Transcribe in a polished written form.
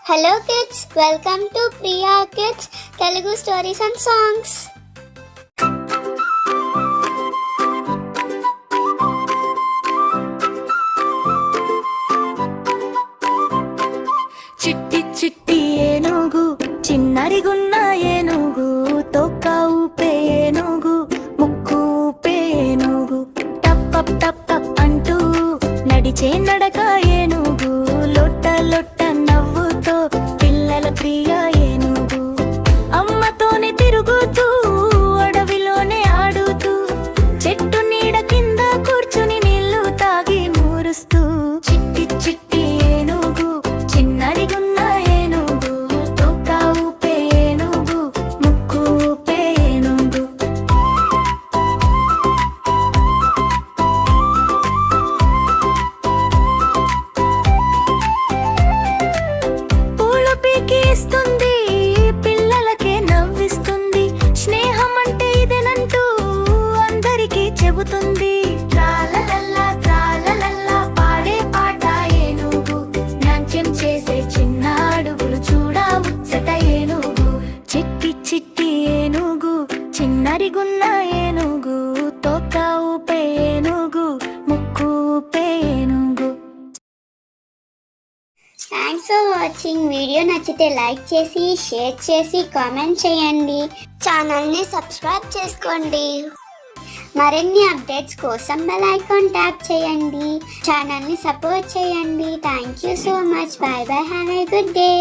Hello kids, welcome to Priya Kids Telugu Stories and Songs. చిట్టి చిట్టి ఏనుగు చిన్నరిగున్న ఏనుగు తొక్క ఊపే ఏనుగు ముక్కు ఊపే ఏనుగు టప్ టప్ టప్ టప్ అంటూ నడిచే నడక ఏనుగు లొట్ట లొట్ట నవ్వుతో పిల్లల ప్రియ ఏనుగు అమ్మతోనే తిరుగుతూ అడవిలోనే ఆడుతూ చెట్టు నీడ కింద కూర్చుని నీళ్లు తాగి మూరుస్తూ చిట్టి చిట్టి ఏనుగు చిన్నరిగున్న ఏనుగు తొక్క ఊపే ఏనుగు ముక్కు ఊపే ఏనుగు పూలు పీకి ఇస్తుంది పిల్లలకే నవ్విస్తుంది స్నేహం అంటే ఇదేనంటూ అందరికీ చెబుతుంది ట్రాలలల్లా ట్రాలలల్లా పాడే పాట ఏనుగు నాట్యం చేసే చిన్న అడుగులు చూడా ముచ్చట ఏనుగు చిట్టి చిట్టి ఏనుగు చిన్నరిగున్న ఏనుగు తోక ఊపే ఏనుగు ముక్కు ఊపే ఏనుగు. Thanks for watching. వీడియో నచ్చితే లైక్ చేసి షేర్ చేసి కామెంట్ చేయండి. ఛానల్ని సబ్స్క్రైబ్ చేసుకోండి. మరిన్ని అప్డేట్స్ కోసం బెల్ ఐకాన్ ట్యాప్ చేయండి. ఛానల్ని సపోర్ట్ చేయండి. Thank you so much. By by. Have a good day.